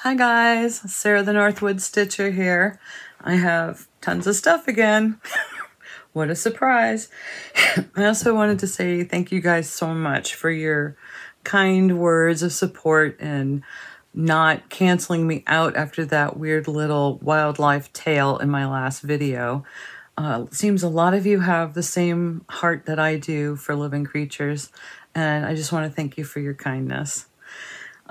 Hi guys, Sarah the Northwoods Stitcher here. I have tons of stuff again. What a surprise. I also wanted to say thank you guys so much for your kind words of support and not canceling me out after that weird little wildlife tale in my last video. It seems a lot of you have the same heart that I do for living creatures, and I just want to thank you for your kindness.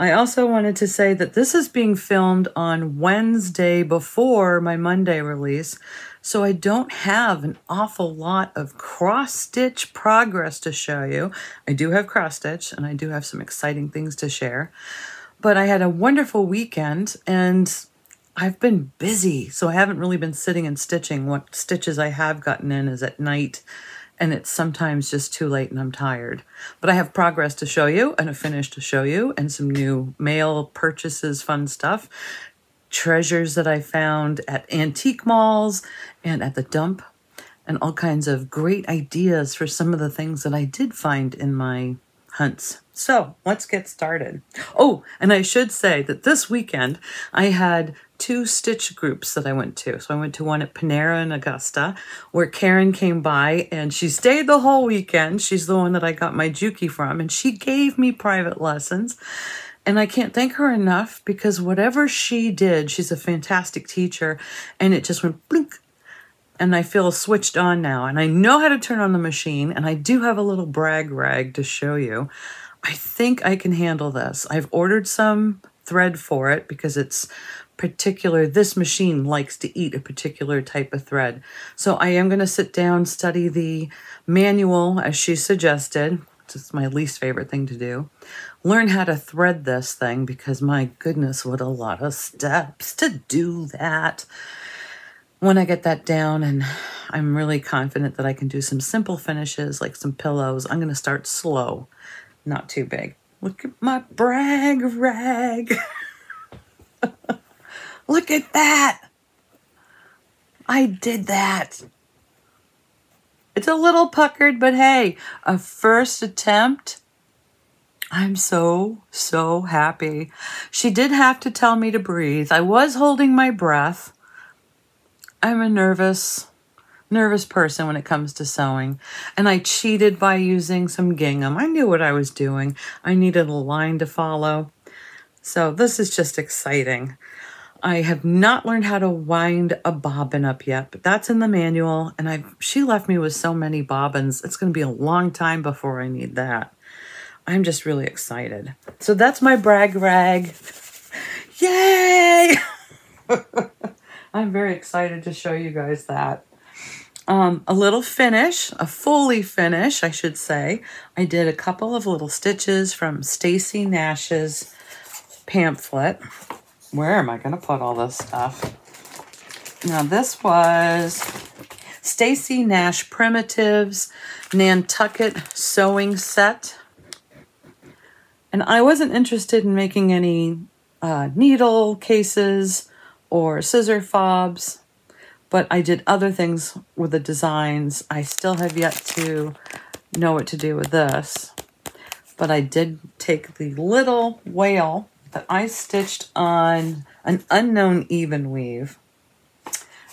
I also wanted to say that this is being filmed on Wednesday before my Monday release, so I don't have an awful lot of cross-stitch progress to show you. I do have cross-stitch, and I do have some exciting things to share. But I had a wonderful weekend, and I've been busy, so I haven't really been sitting and stitching. What stitches I have gotten in is at night, and it's sometimes just too late and I'm tired. But I have progress to show you and a finish to show you and some new mail purchases, fun stuff. Treasures that I found at antique malls and at the dump, and all kinds of great ideas for some of the things that I did find in my hunts. So let's get started. Oh, and I should say that this weekend I had 2 stitch groups that I went to. So I went to one at Panera in Augusta where Karen came by and she stayed the whole weekend. She's the one that I got my Juki from, and she gave me private lessons. And I can't thank her enough because whatever she did, she's a fantastic teacher, and it just went blink. And I feel switched on now, and I know how to turn on the machine, and I do have a little brag rag to show you. I think I can handle this. I've ordered some thread for it because it's particular. This machine likes to eat a particular type of thread. So I am going to sit down, study the manual as she suggested. It's my least favorite thing to do. Learn how to thread this thing because my goodness, what a lot of steps to do that. When I get that down and I'm really confident that I can do some simple finishes like some pillows, I'm going to start slow, not too big. Look at my brag rag. Look at that. I did that. It's a little puckered, but hey, a first attempt. I'm so happy. She did have to tell me to breathe. I was holding my breath. I'm a nervous person when it comes to sewing, and I cheated by using some gingham. I knew what I was doing. I needed a line to follow. So this is just exciting. I have not learned how to wind a bobbin up yet, but that's in the manual, and she left me with so many bobbins. It's going to be a long time before I need that. I'm just really excited. So that's my brag rag. Yay! I'm very excited to show you guys that. A little finish, a fully finish, I should say. I did a couple of little stitches from Stacy Nash's pamphlet. Where am I going to put all this stuff? Now, this was Stacy Nash Primitives Nantucket Sewing Set. And I wasn't interested in making any needle cases or scissor fobs, but I did other things with the designs. I still have yet to know what to do with this, but I did take the little whale that I stitched on an unknown even weave,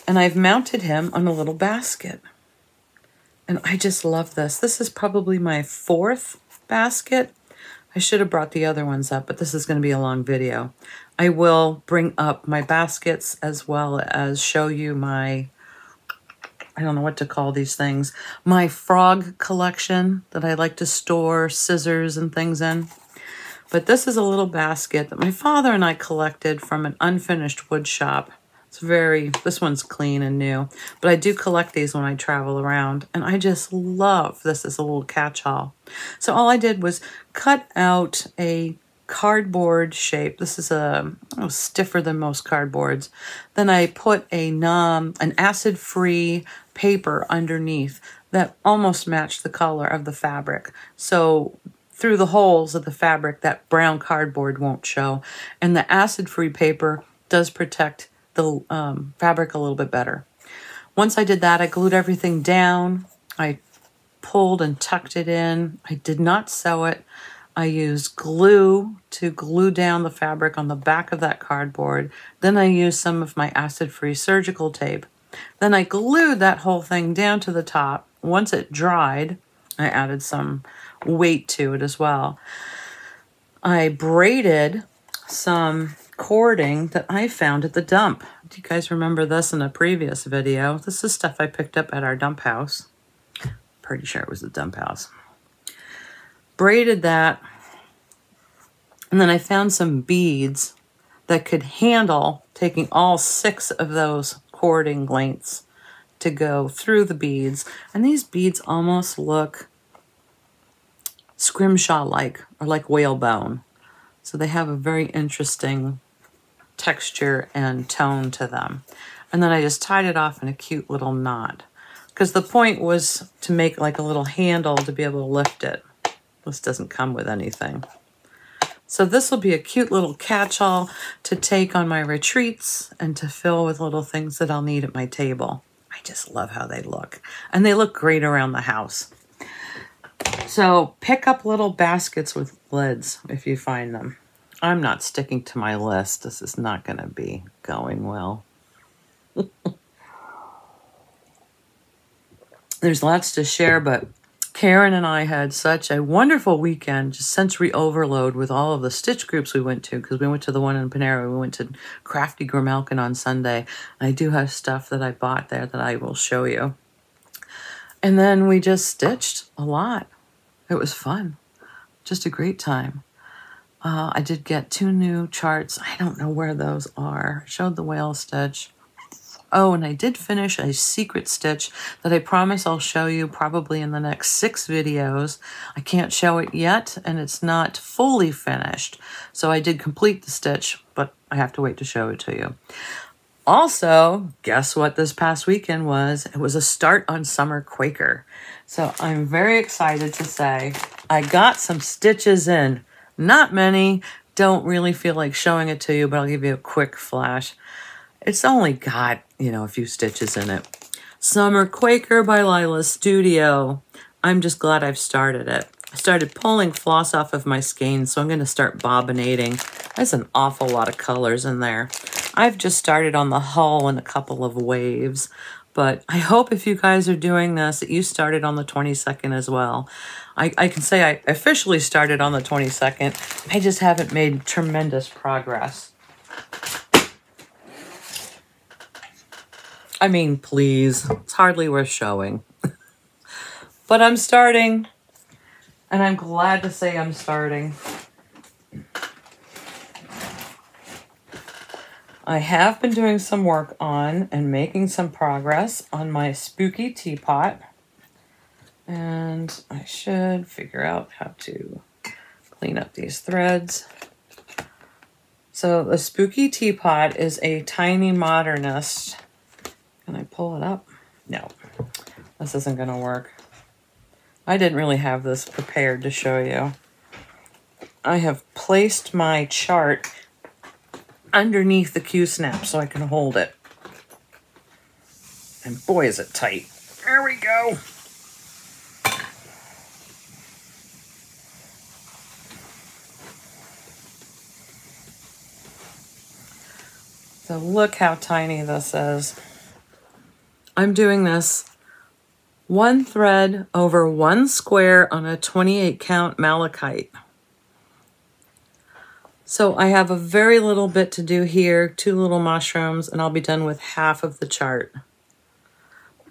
and I've mounted him on a little basket. And I just love this. This is probably my 4th basket. I should have brought the other ones up, but this is going to be a long video. I will bring up my baskets as well as show you my, I don't know what to call these things, my frog collection that I like to store scissors and things in. But this is a little basket that my father and I collected from an unfinished wood shop. This one's clean and new, but I do collect these when I travel around, and I just love this as a little catch-all. So all I did was cut out a cardboard shape. This is stiffer than most cardboards. Then I put an acid-free paper underneath that almost matched the color of the fabric. So through the holes of the fabric, that brown cardboard won't show, and the acid-free paper does protect the fabric a little bit better. Once I did that, I glued everything down. I pulled and tucked it in. I did not sew it. I used glue to glue down the fabric on the back of that cardboard. Then I used some of my acid-free surgical tape. Then I glued that whole thing down to the top. Once it dried, I added some weight to it as well. I braided some cording that I found at the dump. Do you guys remember this in a previous video? This is stuff I picked up at our dump house. Pretty sure it was the dump house. Braided that, and then I found some beads that could handle taking all 6 of those cording lengths to go through the beads. And these beads almost look scrimshaw-like, or like whalebone. So they have a very interesting texture and tone to them. And then I just tied it off in a cute little knot, because the point was to make like a little handle to be able to lift it. This doesn't come with anything. So this will be a cute little catch-all to take on my retreats and to fill with little things that I'll need at my table. I just love how they look. And they look great around the house. So pick up little baskets with lids if you find them. I'm not sticking to my list. This is not going to be going well. There's lots to share, but Karen and I had such a wonderful weekend, just sensory overload with all of the stitch groups we went to, because we went to the one in Panera. We went to Crafty Grimalkin on Sunday. I do have stuff that I bought there that I will show you. And then we just stitched a lot. It was fun. Just a great time. I did get 2 new charts. I don't know where those are. I showed the whale stitch. Oh, and I did finish a secret stitch that I promise I'll show you probably in the next 6 videos. I can't show it yet, and it's not fully finished. So I did complete the stitch, but I have to wait to show it to you. Also, guess what this past weekend was? It was a start on Summer Quaker. So I'm very excited to say I got some stitches in. Not many. Don't really feel like showing it to you, but I'll give you a quick flash. It's only got, a few stitches in it. Summer Quaker by Lila's Studio. I'm just glad I've started it. I started pulling floss off of my skein, so I'm going to start bobbinating. There's an awful lot of colors in there. I've just started on the hull in a couple of waves, but I hope if you guys are doing this that you started on the 22nd as well. I can say I officially started on the 22nd. I just haven't made tremendous progress. I mean, please, it's hardly worth showing. But I'm starting, and I'm glad to say I'm starting. I have been doing some work on and making some progress on my spooky teapot. And I should figure out how to clean up these threads. So the spooky teapot is a tiny modernist. Can I pull it up? No, this isn't going to work. I didn't really have this prepared to show you. I have placed my chart underneath the Q-snap so I can hold it. And boy, is it tight. There we go. So look how tiny this is. I'm doing this 1 thread over 1 square on a 28 count malachite. So I have a very little bit to do here, 2 little mushrooms, and I'll be done with half of the chart.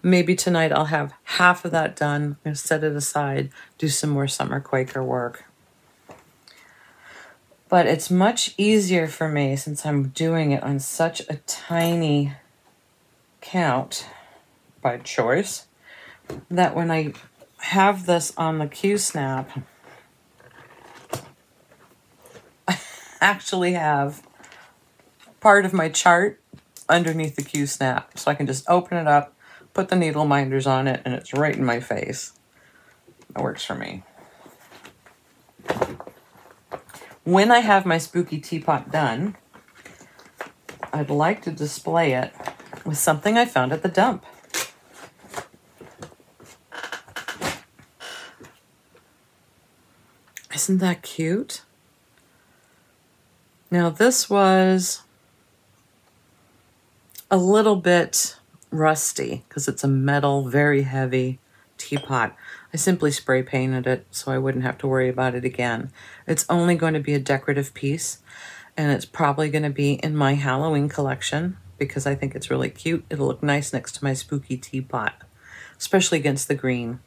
Maybe tonight I'll have half of that done. I'm going to set it aside, do some more Summer Quaker work. But it's much easier for me since I'm doing it on such a tiny count by choice, that when I have this on the Q-snap, I actually have part of my chart underneath the Q-snap. So I can just open it up, put the needle minders on it, and it's right in my face. It works for me. When I have my spooky teapot done, I'd like to display it with something I found at the dump. I Isn't that cute? Now this was a little bit rusty because it's a metal, very heavy teapot. I simply spray painted it so I wouldn't have to worry about it again. It's only going to be a decorative piece, and it's probably going to be in my Halloween collection because I think it's really cute. It'll look nice next to my spooky teapot, especially against the green.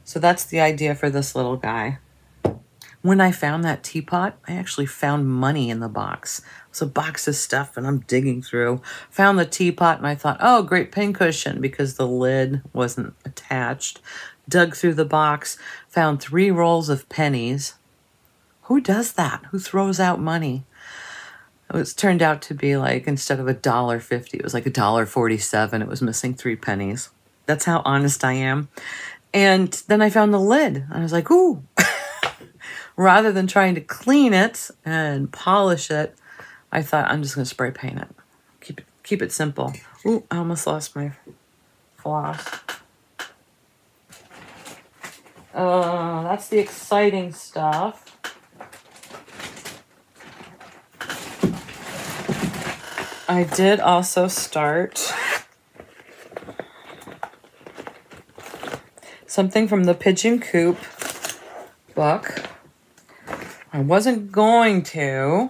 So that's the idea for this little guy. When I found that teapot, I actually found money in the box. It was a box of stuff and I'm digging through. Found the teapot and I thought, oh, great pincushion, because the lid wasn't attached. Dug through the box, found 3 rolls of pennies. Who does that? Who throws out money? It was turned out to be like, instead of $1.50, it was like $1.47. It was missing 3 pennies. That's how honest I am. And then I found the lid. I was like, ooh. Rather than trying to clean it and polish it, I thought I'm just going to spray paint it. Keep it simple. Ooh, I almost lost my floss. That's the exciting stuff. I did also start something from the Pigeon Coop book. I wasn't going to,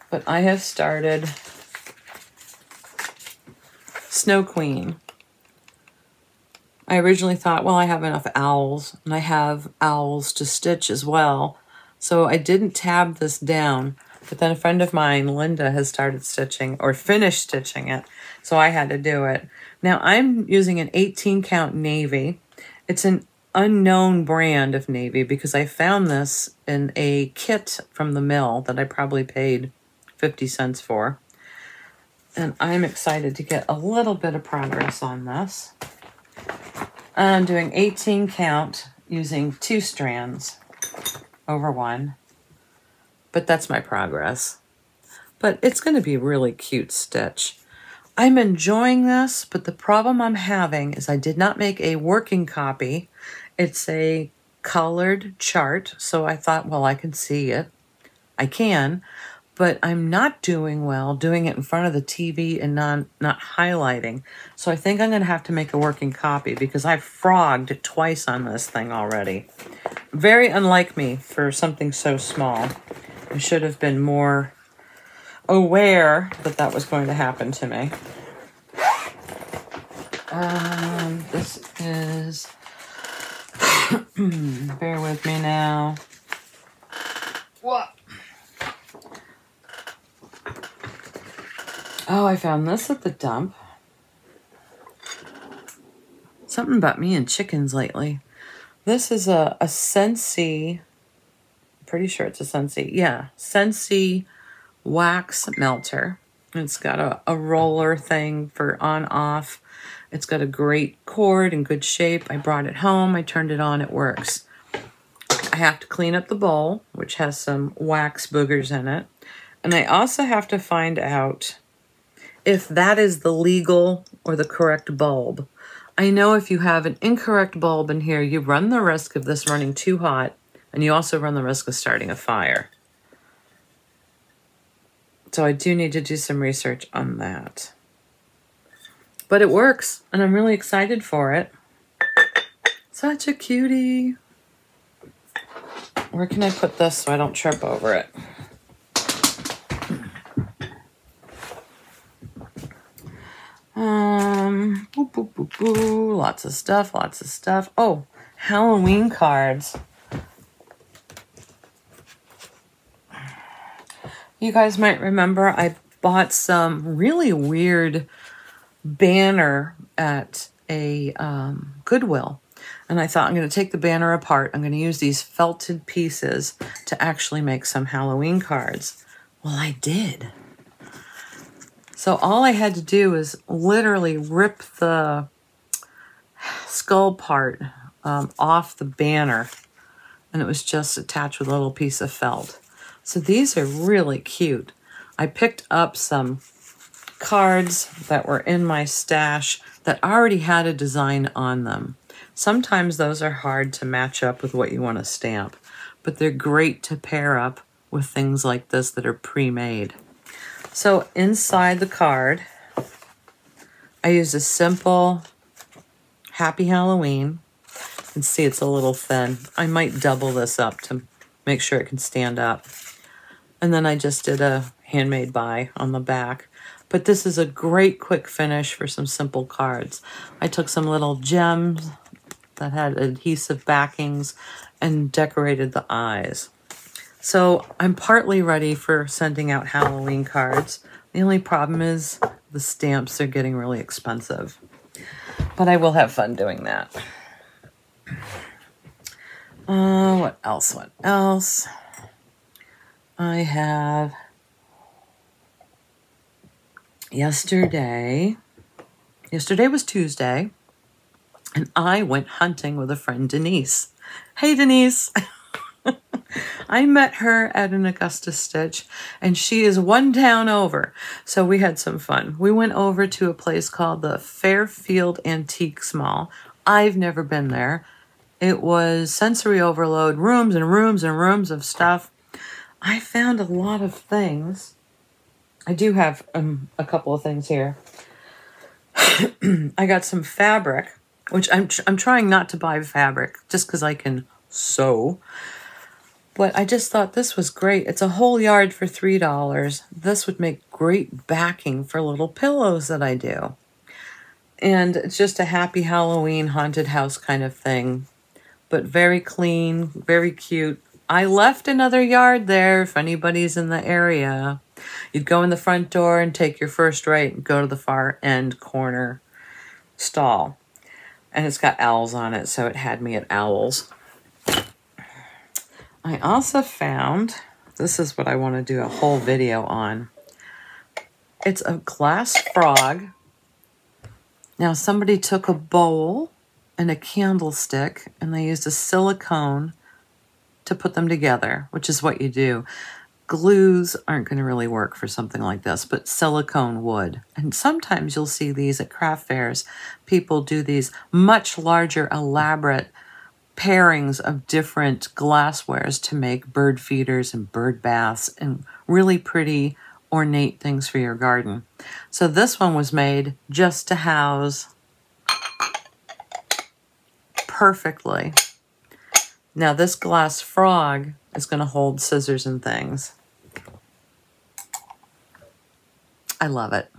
but I have started Snow Queen. I originally thought, well, I have enough owls, and I have owls to stitch as well. So I didn't tab this down, but then a friend of mine, Linda, has started stitching, or finished stitching it, so I had to do it. Now I'm using an 18 count navy. It's an unknown brand of navy because I found this in a kit from the mill that I probably paid 50 cents for. And I'm excited to get a little bit of progress on this. I'm doing 18 count using 2 strands over 1. But that's my progress. But it's going to be a really cute stitch. I'm enjoying this, but the problem I'm having is I did not make a working copy. It's a colored chart, so I thought, well, I can see it. I can, but I'm not doing well doing it in front of the TV and not highlighting. So I think I'm going to have to make a working copy because I've frogged twice on this thing already. Very unlike me for something so small. I should have been more aware that that was going to happen to me. This is... bear with me now. What? Oh, I found this at the dump. Something about me and chickens lately. This is a Scentsy. Pretty sure it's a Scentsy. Yeah, Scentsy wax melter. It's got a roller thing for on-off. It's got a great cord in good shape. I brought it home. I turned it on. It works. I have to clean up the bowl, which has some wax boogers in it. And I also have to find out if that is the legal or the correct bulb. I know if you have an incorrect bulb in here, you run the risk of this running too hot, and you also run the risk of starting a fire. So I do need to do some research on that. But it works, and I'm really excited for it. Such a cutie. Where can I put this so I don't trip over it? Boo, boo, boo, boo. Lots of stuff, lots of stuff. Oh, Halloween cards. You guys might remember I bought some really weird banner at a Goodwill. And I thought, I'm going to take the banner apart. I'm going to use these felted pieces to actually make some Halloween cards. Well, I did. So all I had to do was literally rip the skull part off the banner. And it was just attached with a little piece of felt. So these are really cute. I picked up some cards that were in my stash that already had a design on them. Sometimes those are hard to match up with what you want to stamp, but they're great to pair up with things like this that are pre-made. So inside the card, I used a simple Happy Halloween. You can see it's a little thin. I might double this up to make sure it can stand up. And then I just did a handmade by on the back. But this is a great quick finish for some simple cards. I took some little gems that had adhesive backings and decorated the eyes. So I'm partly ready for sending out Halloween cards. The only problem is the stamps are getting really expensive. But I will have fun doing that. What else? What else? I have yesterday was Tuesday, and I went hunting with a friend, Denise. Hey, Denise. I met her at an Augusta Stitch, and she is one town over. So we had some fun. We went over to a place called the Fairfield Antiques Mall. I've never been there. It was sensory overload, rooms and rooms and rooms of stuff. I found a lot of things. I do have a couple of things here. I got some fabric, which I'm trying not to buy fabric just because I can sew. But I just thought this was great. It's a whole yard for $3. This would make great backing for little pillows that I do. And it's just a happy Halloween haunted house kind of thing. But very clean, very cute. I left another yard there if anybody's in the area. You'd go in the front door and take your first right and go to the far end corner stall. And it's got owls on it, so it had me at owls. I also found, this is what I want to do a whole video on. It's a glass frog. Now somebody took a bowl and a candlestick and they used a silicone to put them together, which is what you do. Glues aren't going to really work for something like this, but silicone would. And sometimes you'll see these at craft fairs. People do these much larger, elaborate pairings of different glasswares to make bird feeders and bird baths and really pretty ornate things for your garden. So this one was made just to house perfectly. Now this glass frog is going to hold scissors and things. I love it.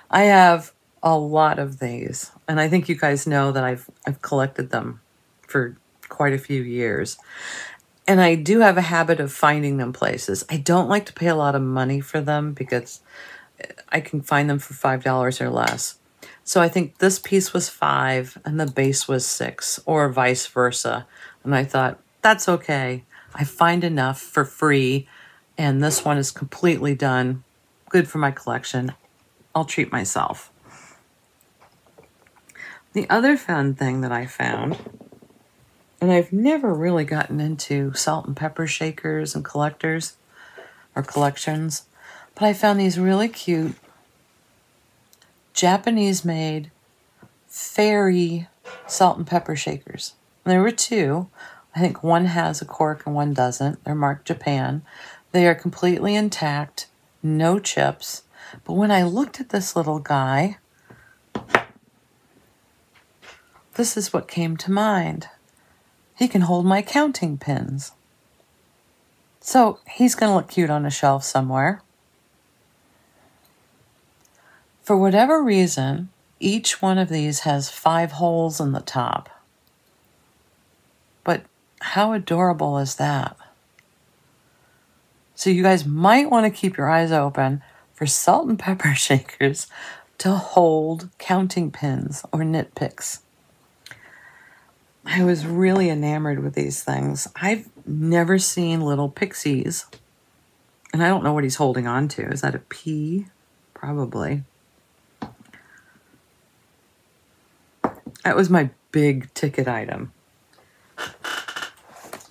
I have a lot of these, and I think you guys know that I've collected them for quite a few years. And I do have a habit of finding them places. I don't like to pay a lot of money for them because I can find them for $5 or less. So I think this piece was $5 and the base was $6, or vice versa. And I thought, that's okay. I find enough for free, and this one is completely done. Good for my collection. I'll treat myself. The other fun thing that I found, and I've never really gotten into salt and pepper shakers and collectors or collections, but I found these really cute Japanese-made fairy salt and pepper shakers. There were two. I think one has a cork and one doesn't. They're marked Japan. They are completely intact, no chips. But when I looked at this little guy, this is what came to mind. He can hold my counting pins. So he's going to look cute on a shelf somewhere. For whatever reason, each one of these has 5 holes in the top. But how adorable is that? So you guys might want to keep your eyes open for salt and pepper shakers to hold counting pins or knit picks. I was really enamored with these things. I've never seen little pixies. And I don't know what he's holding on to. Is that a pea? Probably. That was my big ticket item.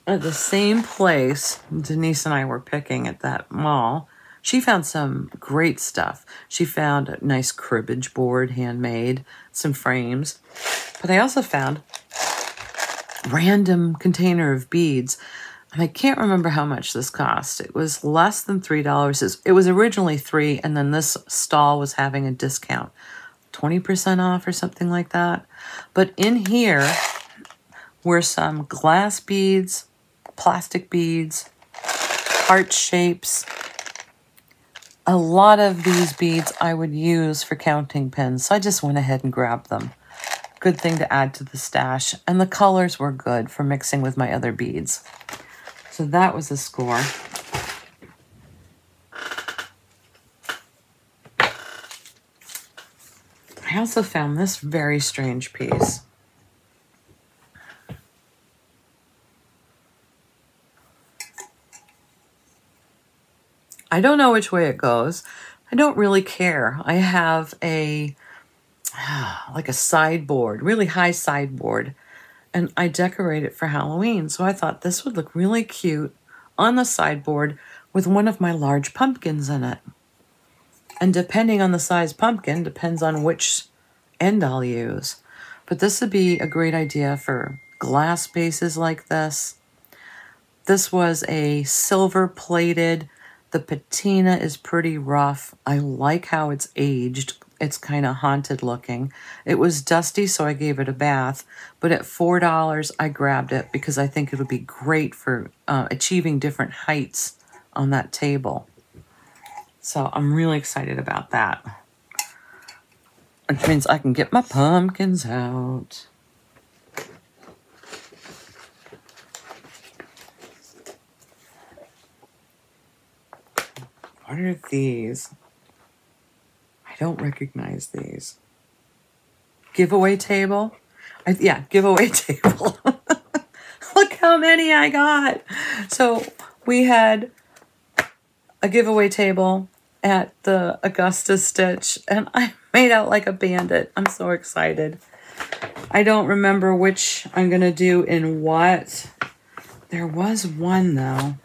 At the same place Denise and I were picking at that mall, She found some great stuff. She found a nice cribbage board, handmade, some frames. But I also found a random container of beads. And I can't remember how much this cost. It was less than $3. It was originally $3, and then this stall was having a discount. 20% off or something like that. But in here were some glass beads, plastic beads, heart shapes. A lot of these beads I would use for counting pins, so I just went ahead and grabbed them. Good thing to add to the stash. And the colors were good for mixing with my other beads. So that was a score. I also found this very strange piece. I don't know which way it goes. I don't really care. I have like a sideboard, really high sideboard, and I decorate it for Halloween. So I thought this would look really cute on the sideboard with one of my large pumpkins in it. And depending on the size pumpkin, depends on which end I'll use. But this would be a great idea for glass bases like this. This was a silver plated. The patina is pretty rough. I like how it's aged. It's kind of haunted looking. It was dusty, so I gave it a bath. But at $4, I grabbed it because I think it would be great for achieving different heights on that table. So I'm really excited about that. Which means I can get my pumpkins out. What are these? I don't recognize these. Giveaway table? Yeah, giveaway table. Look how many I got. So we had a giveaway table at the Augusta Stitch, and I made out like a bandit. I'm so excited. I don't remember which I'm going to do in what. There was one, though.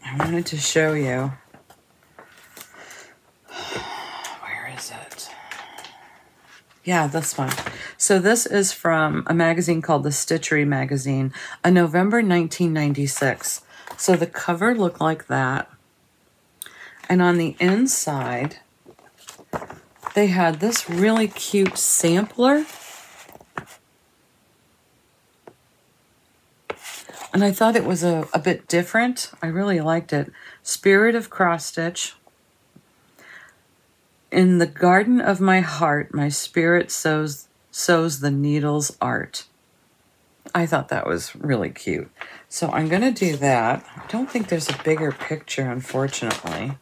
I wanted to show you. Where is it? Yeah, this one. So this is from a magazine called the Stitchery Magazine, a November 1996. So the cover looked like that. And on the inside, they had this really cute sampler. And I thought it was a bit different. I really liked it. Spirit of Cross Stitch. In the garden of my heart, my spirit sows the needle's art. I thought that was really cute. So I'm going to do that. I don't think there's a bigger picture, unfortunately.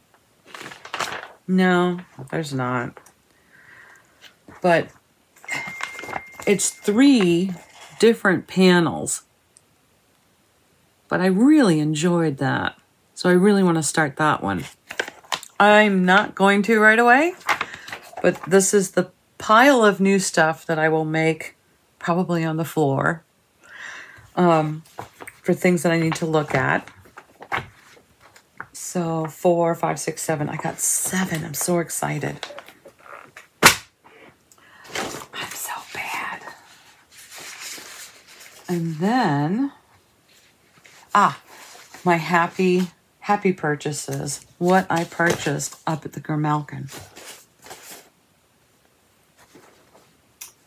No, there's not. But it's 3 different panels. But I really enjoyed that. So I really want to start that one. I'm not going to right away, but this is the pile of new stuff that I will make probably on the floor for things that I need to look at. So 4, 5, 6, 7. I got 7. I'm so excited. I'm so bad. And then, my happy purchases. What I purchased up at the Grimalkin.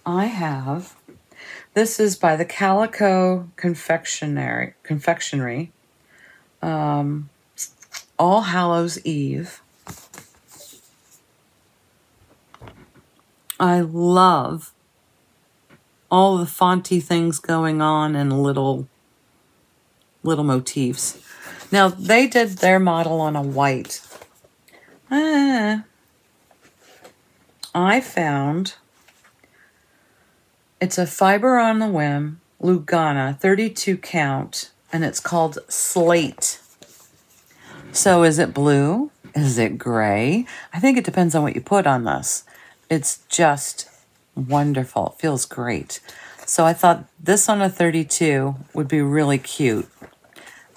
I have, this is by the Calico Confectionery, All Hallows Eve. I love all the fonty things going on and little motifs. Now, they did their model on a white. I found, it's a fiber on the whim, Lugana, 32 count, and it's called Slate. So is it blue? Is it gray? I think it depends on what you put on this. It's just wonderful. It feels great. So I thought this on a 32 would be really cute.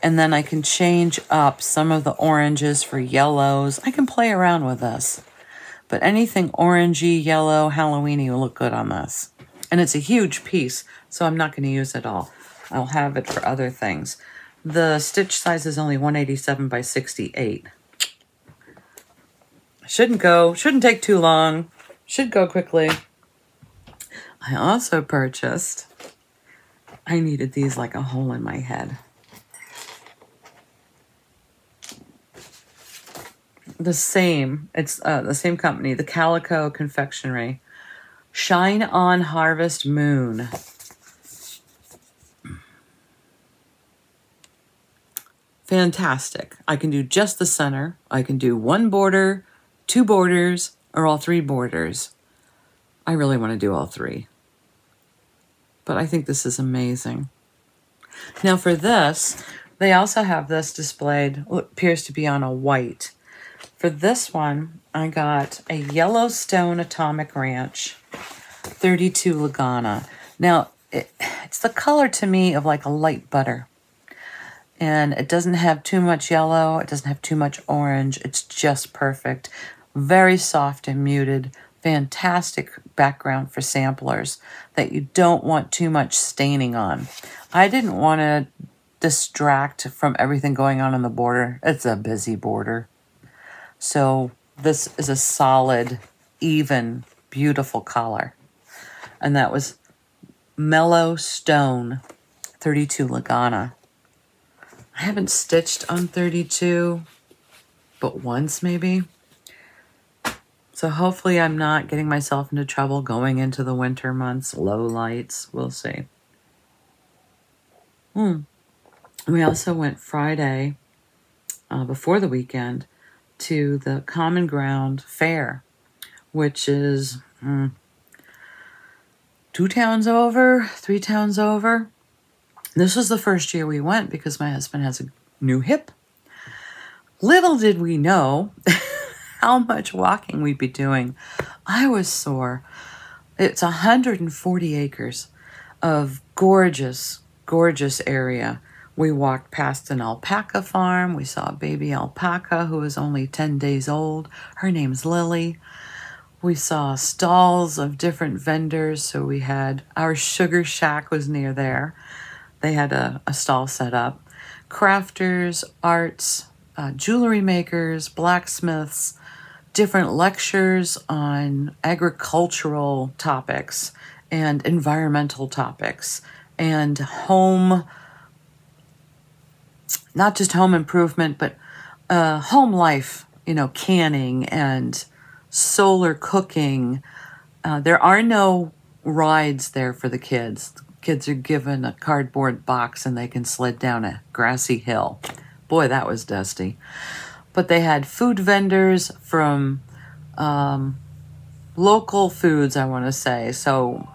And then I can change up some of the oranges for yellows. I can play around with this. But anything orangey, yellow, Halloweeny will look good on this. And it's a huge piece, so I'm not going to use it all. I'll have it for other things. The stitch size is only 187 by 68. Shouldn't take too long. Should go quickly. I also purchased, I needed these like a hole in my head. It's the same company, the Calico Confectionery. Shine On Harvest Moon. Fantastic. I can do just the center. I can do one border, two borders, or all three borders. I really want to do all three. But I think this is amazing. Now for this, they also have this displayed, what appears to be on a white. For this one, I got a Yellowstone Atomic Ranch 32 Lagana. Now, it's the color to me of like a light butter. And it doesn't have too much yellow. It doesn't have too much orange. It's just perfect. Very soft and muted. Fantastic background for samplers that you don't want too much staining on. I didn't want to distract from everything going on the border. It's a busy border. So this is a solid, even, beautiful color. And that was Mellow Stone 32 Lagana. I haven't stitched on 32, but once maybe. So hopefully I'm not getting myself into trouble going into the winter months, low lights, we'll see. We also went Friday, before the weekend, to the Common Ground Fair, which is 2 towns over, 3 towns over. This was the first year we went because my husband has a new hip. Little did we know how much walking we'd be doing. I was sore. It's 140 acres of gorgeous, gorgeous area. We walked past an alpaca farm. We saw a baby alpaca who was only 10 days old. Her name's Lily. We saw stalls of different vendors. So we had, our sugar shack was near there. They had a stall set up. Crafters, arts, jewelry makers, blacksmiths, different lectures on agricultural topics and environmental topics and home, not just home improvement, but home life, canning and solar cooking. There are no rides there for the kids. Kids are given a cardboard box and they can sled down a grassy hill. Boy, that was dusty. But they had food vendors from local foods, I want to say. So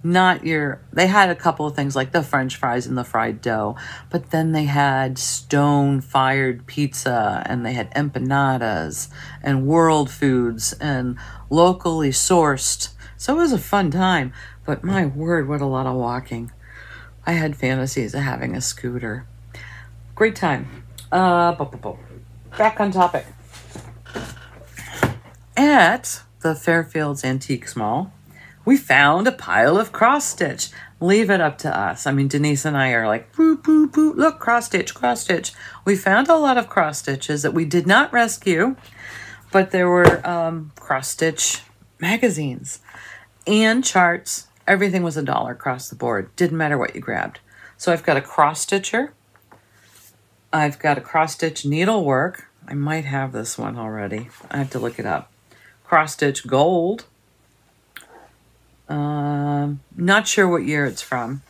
they had a couple of things like the French fries and the fried dough, but then they had stone-fired pizza and they had empanadas and world foods and locally sourced. So it was a fun time. But my word, what a lot of walking. I had fantasies of having a scooter. Great time. Back on topic. At the Fairfield's Antiques Mall, we found a pile of cross stitch. Leave it up to us. I mean, Denise and I are like, boo, boo, boo, look, cross stitch, cross stitch. We found a lot of cross stitches that we did not rescue, but there were cross stitch magazines and charts. Everything was $1 across the board. Didn't matter what you grabbed. So I've got a cross stitcher. I've got a cross stitch needlework. I might have this one already. I have to look it up. Cross stitch gold. Not sure what year it's from.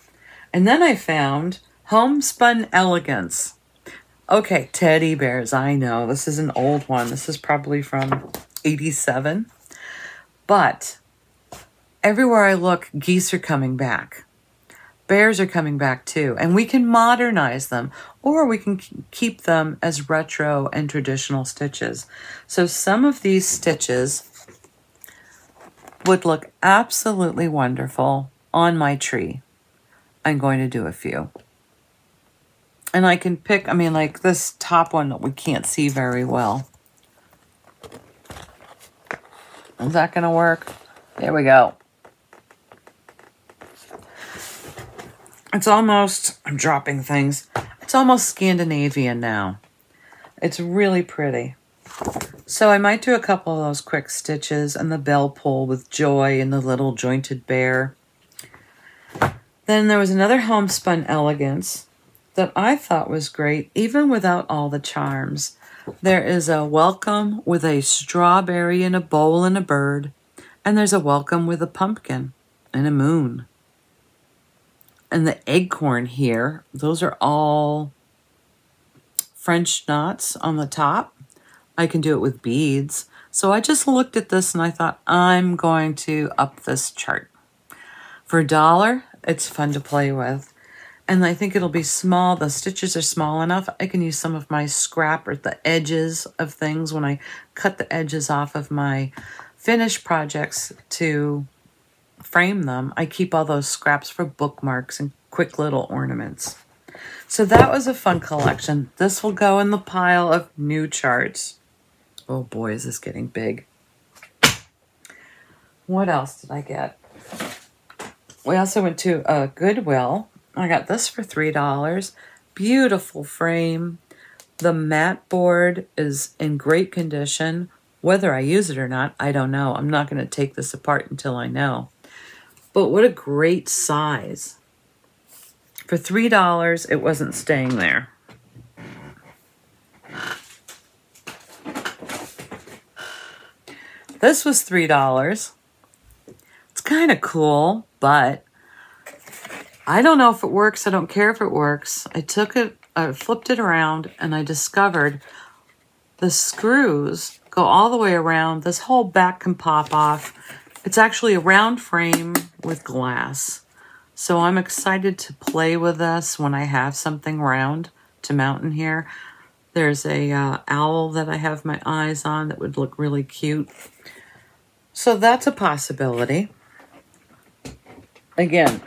And then I found homespun elegance. Okay, teddy bears. I know this is an old one. This is probably from 87. But everywhere I look, geese are coming back. Bears are coming back too. And we can modernize them, or we can keep them as retro and traditional stitches. So some of these stitches would look absolutely wonderful on my tree. I'm going to do a few. And I can pick, I mean, like this top one that we can't see very well. Is that going to work? There we go. It's almost, I'm dropping things. It's almost Scandinavian now. It's really pretty. So I might do a couple of those quick stitches and the bell pull with Joy and the little jointed bear. Then there was another homespun elegance that I thought was great, even without all the charms. There is a welcome with a strawberry and a bowl and a bird. And there's a welcome with a pumpkin and a moon. And the acorn here, those are all French knots on the top. I can do it with beads. So I just looked at this and I thought, I'm going to up this chart. For $1, it's fun to play with. And I think it'll be small. The stitches are small enough. I can use some of my scrap or the edges of things when I cut the edges off of my finished projects to frame them. I keep all those scraps for bookmarks and quick little ornaments. So that was a fun collection. This will go in the pile of new charts. Oh boy, is this getting big. What else did I get? We also went to Goodwill. I got this for $3. Beautiful frame. The mat board is in great condition. Whether I use it or not, I don't know. I'm not going to take this apart until I know. But what a great size. For $3, it wasn't staying there. This was $3. It's kind of cool, but I don't know if it works. I don't care if it works. I took it, I flipped it around, and I discovered the screws go all the way around. This whole back can pop off. It's actually a round frame with glass. So I'm excited to play with this when I have something round to mount in here. There's a owl that I have my eyes on that would look really cute. So that's a possibility. Again,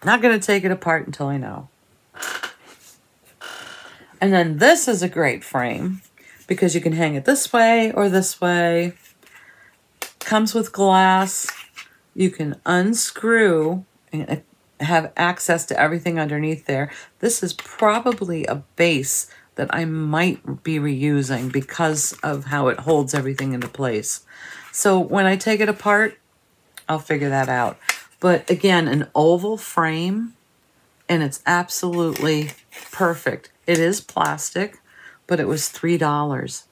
not going to take it apart until I know. And then this is a great frame because you can hang it this way or this way. Comes with glass. You can unscrew and have access to everything underneath there. This is probably a base that I might be reusing because of how it holds everything into place. So when I take it apart, I'll figure that out. But again, an oval frame, and it's absolutely perfect. It is plastic, but it was $3.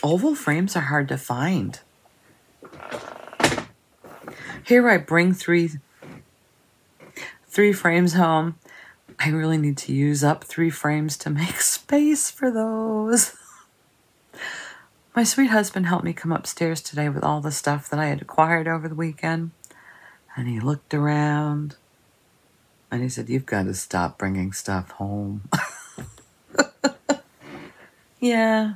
Oval frames are hard to find. Here I bring three frames home. I really need to use up 3 frames to make space for those. My sweet husband helped me come upstairs today with all the stuff that I had acquired over the weekend. And he looked around and he said, "You've got to stop bringing stuff home." Yeah.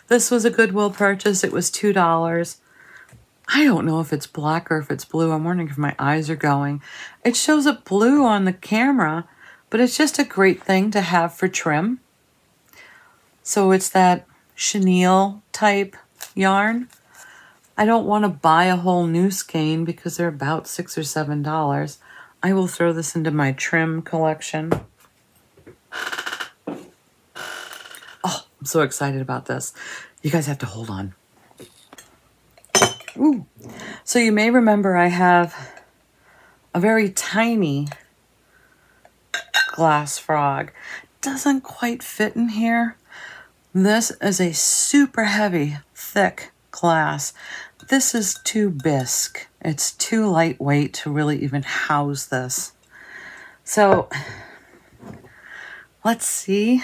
This was a Goodwill purchase. It was $2. I don't know if it's black or if it's blue. I'm wondering if my eyes are going. It shows up blue on the camera, but it's just a great thing to have for trim. So it's that chenille type yarn. I don't want to buy a whole new skein because they're about $6 or $7. I will throw this into my trim collection. Oh, I'm so excited about this. You guys have to hold on. Ooh. So you may remember I have a very tiny glass frog. Doesn't quite fit in here. This is a super heavy, thick glass. This is too bisque. It's too lightweight to really even house this. So let's see.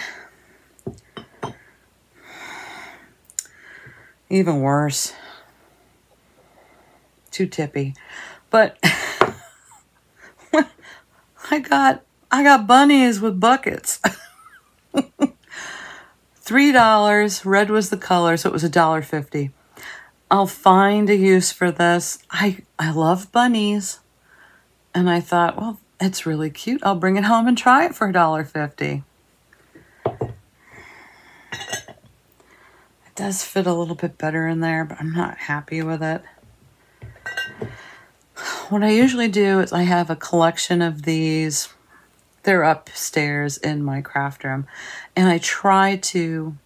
Even worse. Too tippy. But I got bunnies with buckets. $3. Red was the color, so it was $1.50. I'll find a use for this. I love bunnies. And I thought, well, it's really cute. I'll bring it home and try it for $1.50. It does fit a little bit better in there, but I'm not happy with it. What I usually do is I have a collection of these. They're upstairs in my craft room. And I try to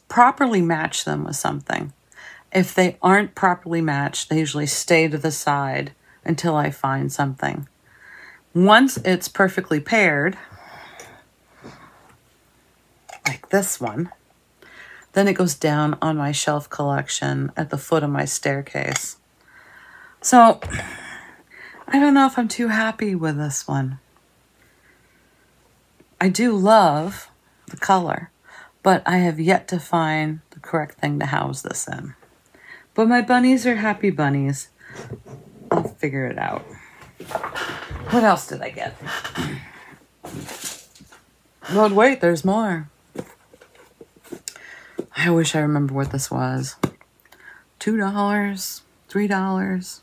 properly match them with something. If they aren't properly matched, they usually stay to the side until I find something. Once it's perfectly paired, like this one, then it goes down on my shelf collection at the foot of my staircase. So I don't know if I'm too happy with this one. I do love the color, but I have yet to find the correct thing to house this in. But my bunnies are happy bunnies. I'll figure it out. What else did I get? Well, wait, there's more. I wish I remember what this was. $2, $3.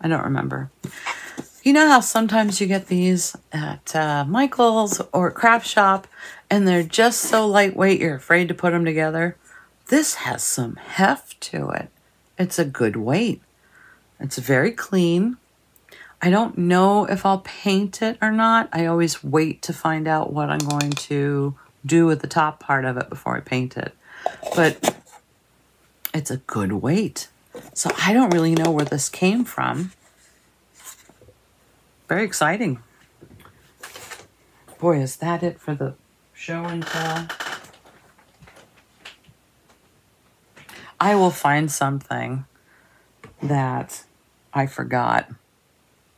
I don't remember. You know how sometimes you get these at Michael's or craft shop and they're just so lightweight you're afraid to put them together? This has some heft to it. It's a good weight. It's very clean. I don't know if I'll paint it or not. I always wait to find out what I'm going to do with the top part of it before I paint it. But it's a good weight. So I don't really know where this came from. Very exciting. Boy, is that it for the show and tell. I will find something that I forgot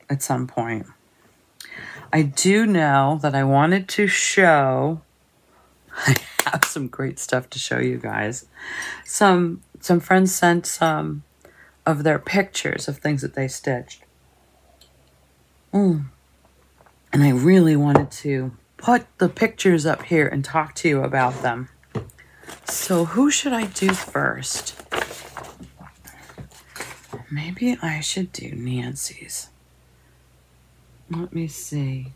at some point. I do know that I wanted to show, I have some great stuff to show you guys. Some friends sent some of their pictures of things that they stitched. And I really wanted to put the pictures up here and talk to you about them. So who should I do first? Maybe I should do Nancy's. Let me see.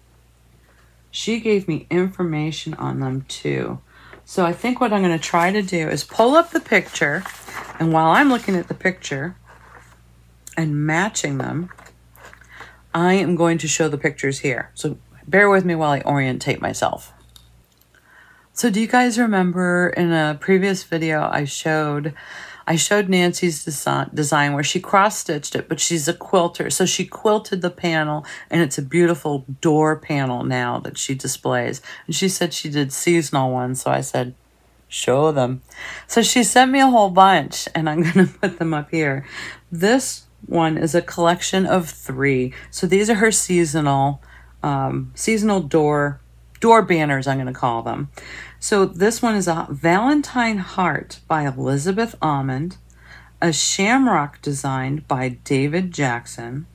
She gave me information on them too. So I think what I'm going to try to do is pull up the picture. And while I'm looking at the picture and matching them, I am going to show the pictures here. So bear with me while I orientate myself. So do you guys remember in a previous video I showed Nancy's design where she cross-stitched it, but she's a quilter. So she quilted the panel, and it's a beautiful door panel now that she displays. And she said she did seasonal ones, so I said, show them. So she sent me a whole bunch, and I'm going to put them up here. This one is a collection of 3. So these are her seasonal door banners, I'm going to call them. So this one is a Valentine Heart by Elizabeth Almond, a Shamrock design by David Jackson,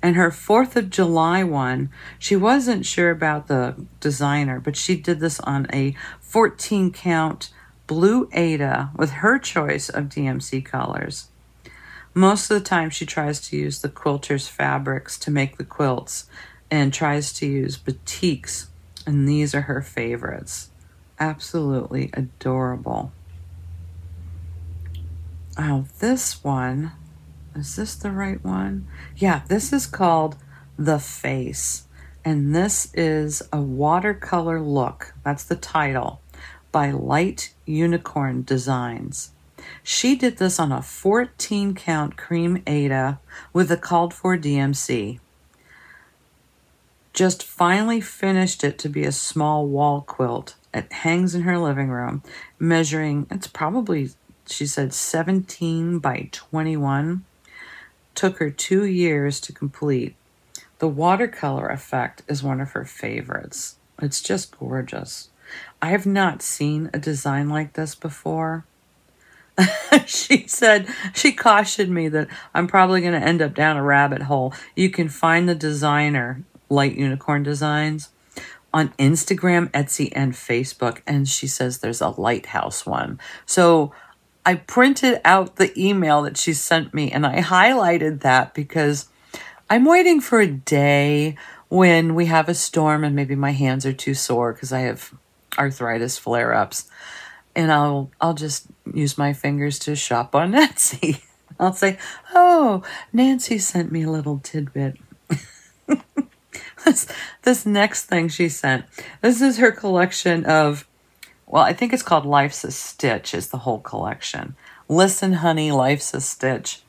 and her 4th of July one, she wasn't sure about the designer, but she did this on a 14 count blue Aida with her choice of DMC colors. Most of the time she tries to use the quilter's fabrics to make the quilts and tries to use batiks, and these are her favorites. Absolutely adorable. Oh, this one, is this the right one? Yeah, this is called The Face, and this is a watercolor look. That's the title, by Light Unicorn Designs. She did this on a 14 count cream Aida with a called for DMC. Just finally finished it to be a small wall quilt. It hangs in her living room, measuring, it's probably, she said, 17 by 21. Took her 2 years to complete. The watercolor effect is one of her favorites. It's just gorgeous. I have not seen a design like this before. She said, she cautioned me that I'm probably going to end up down a rabbit hole. You can find the designer, Light Unicorn Designs, on Instagram, Etsy, and Facebook. And she says there's a Lighthouse one. So I printed out the email that she sent me and I highlighted that because I'm waiting for a day when we have a storm and maybe my hands are too sore because I have arthritis flare-ups. And I'll just use my fingers to shop on Etsy. I'll say, oh, Nancy sent me a little tidbit. This next thing she sent, this is her collection of, well, I think it's called Life's a Stitch is the whole collection. Listen, honey, life's a stitch.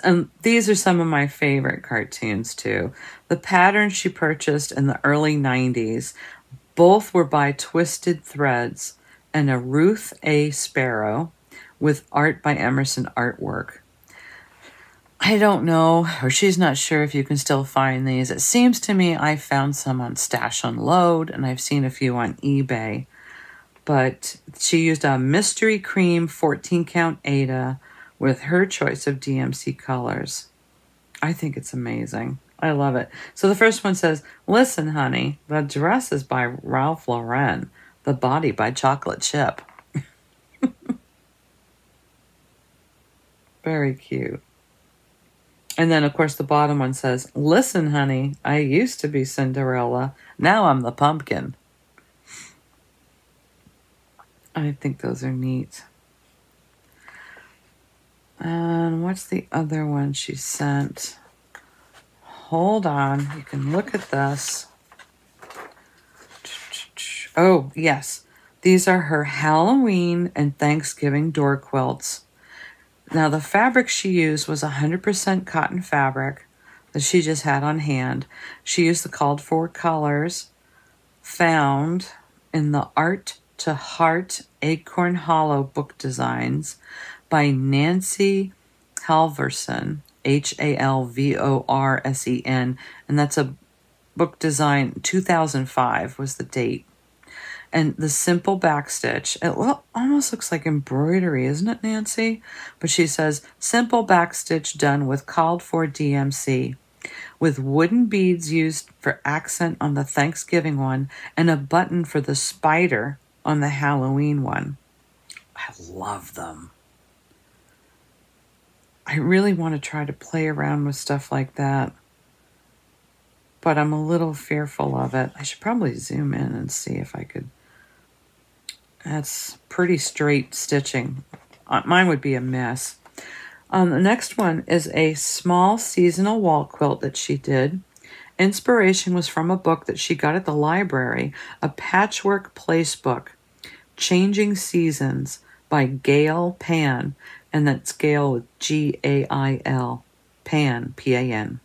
And these are some of my favorite cartoons, too. The patterns she purchased in the early 90s, both were by Twisted Threads and a Ruth A. Sparrow with art by Emerson Artwork. I don't know, or she's not sure if you can still find these. It seems to me I found some on Stash Unload, and I've seen a few on eBay. But she used a Mystery Cream 14-count Aida with her choice of DMC colors. I think it's amazing. I love it. So the first one says, listen, honey, the dress is by Ralph Lauren, the body by Chocolate Chip. Very cute. And then, of course, the bottom one says, listen, honey, I used to be Cinderella. Now I'm the pumpkin. I think those are neat. And what's the other one she sent? Hold on. You can look at this. Oh, yes. These are her Halloween and Thanksgiving door quilts. Now, the fabric she used was 100% cotton fabric that she just had on hand. She used the called for colors found in the Art to Heart Acorn Hollow book designs by Nancy Halvorsen, Halvorsen, and that's a book design, 2005 was the date. And the simple backstitch, it almost looks like embroidery, isn't it, Nancy? But she says, simple backstitch done with called for DMC, with wooden beads used for accent on the Thanksgiving one, and a button for the spider on the Halloween one. I love them. I really want to try to play around with stuff like that, but I'm a little fearful of it. I should probably zoom in and see if I could. That's pretty straight stitching. Mine would be a mess. The next one is a small seasonal wall quilt that she did. Inspiration was from a book that she got at the library, a patchwork place book, Changing Seasons by Gail Pan, and that's Gail with Gail, Pan, Pan.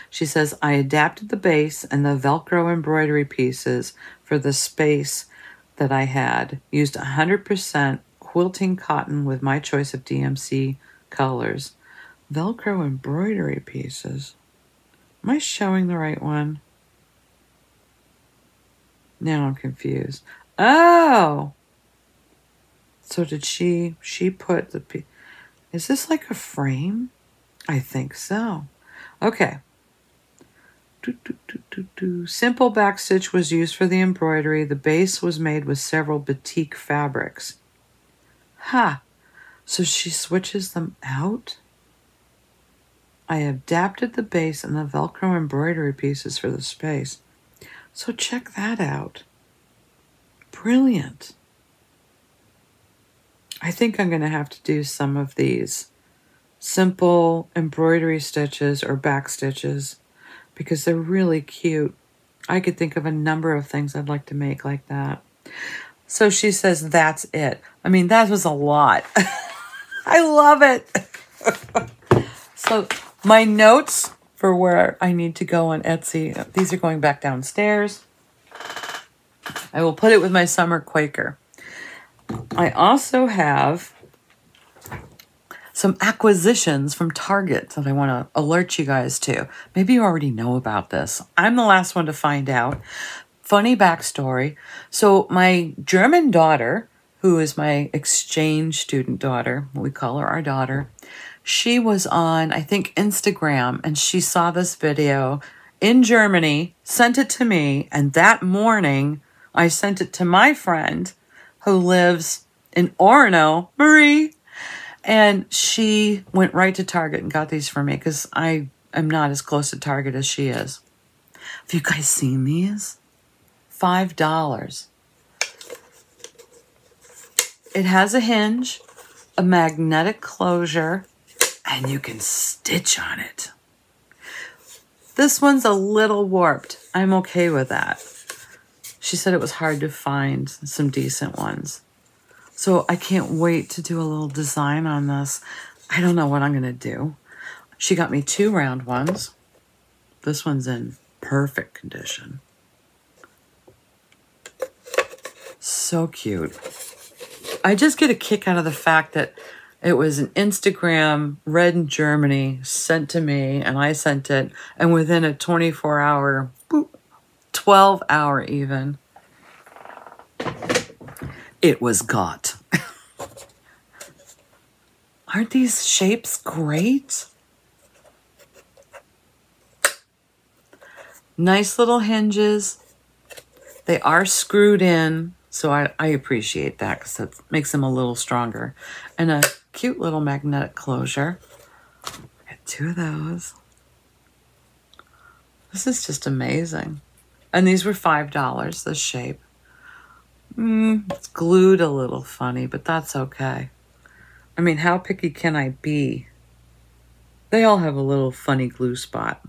She says, I adapted the base and the Velcro embroidery pieces for the space that I had, used 100% quilting cotton with my choice of DMC colors. Velcro embroidery pieces. Am I showing the right one? Now I'm confused. Oh! So did she put the... Is this like a frame? I think so. Okay. Simple backstitch was used for the embroidery. The base was made with several batik fabrics. Ha! So she switches them out? I adapted the base and the Velcro embroidery pieces for the space. So check that out. Brilliant. I think I'm going to have to do some of these simple embroidery stitches or back stitches because they're really cute. I could think of a number of things I'd like to make like that. So she says, that's it. I mean, that was a lot. I love it. So my notes for where I need to go on Etsy, these are going back downstairs. I will put it with my summer Quaker. I also have some acquisitions from Target that I want to alert you guys to. Maybe you already know about this. I'm the last one to find out. Funny backstory. So my German daughter, who is my exchange student daughter, we call her our daughter, she was on, I think, Instagram, and she saw this video in Germany, sent it to me, and that morning I sent it to my friend who lives in Orono, Marie. And she went right to Target and got these for me because I am not as close to Target as she is. Have you guys seen these? $5. It has a hinge, a magnetic closure, and you can stitch on it. This one's a little warped. I'm okay with that. She said it was hard to find some decent ones. So I can't wait to do a little design on this. I don't know what I'm going to do. She got me 2 round ones. This one's in perfect condition. So cute. I just get a kick out of the fact that it was an Instagram read in Germany, sent to me, and I sent it. And within a 24-hour, 12-hour even, it was got. Aren't these shapes great? Nice little hinges. They are screwed in, so I appreciate that because that makes them a little stronger. And a cute little magnetic closure. Got 2 of those. This is just amazing. And these were $5, this shape. It's glued a little funny, but that's okay. I mean, how picky can I be? They all have a little funny glue spot.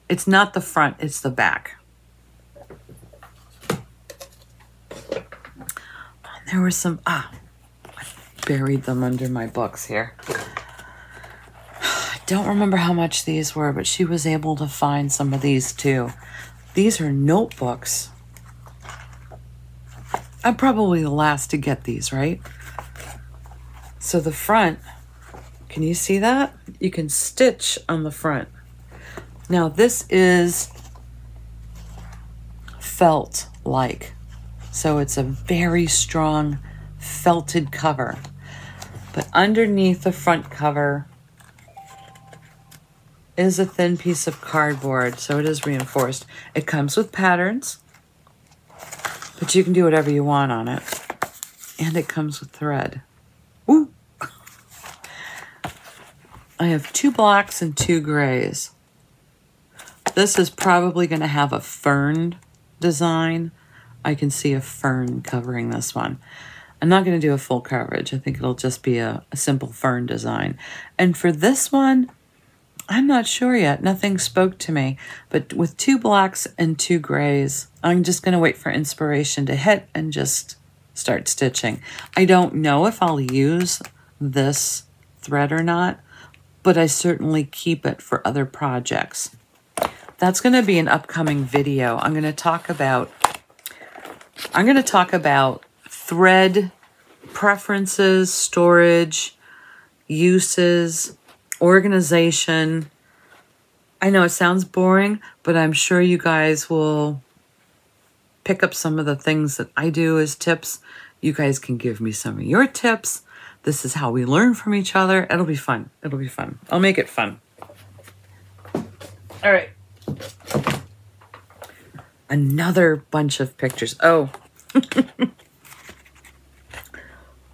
It's not the front, it's the back. There were some, I buried them under my books here. I don't remember how much these were, but she was able to find some of these too. These are notebooks. I'm probably the last to get these, right? So the front, can you see that? You can stitch on the front. Now this is felt-like. So it's a very strong felted cover. But underneath the front cover is a thin piece of cardboard, so it is reinforced. It comes with patterns, but you can do whatever you want on it. And it comes with thread. Ooh! I have 2 blacks and 2 grays. This is probably going to have a fern design. I can see a fern covering this one. I'm not going to do a full coverage. I think it'll just be a simple fern design. And for this one, I'm not sure yet. Nothing spoke to me. But with 2 blacks and 2 grays, I'm just going to wait for inspiration to hit and just start stitching. I don't know if I'll use this thread or not, but I certainly keep it for other projects. That's going to be an upcoming video. I'm going to talk about thread preferences, storage, uses, organization. I know it sounds boring, but I'm sure you guys will pick up some of the things that I do as tips. You guys can give me some of your tips. This is how we learn from each other. It'll be fun. It'll be fun. I'll make it fun. All right. Another bunch of pictures. Oh.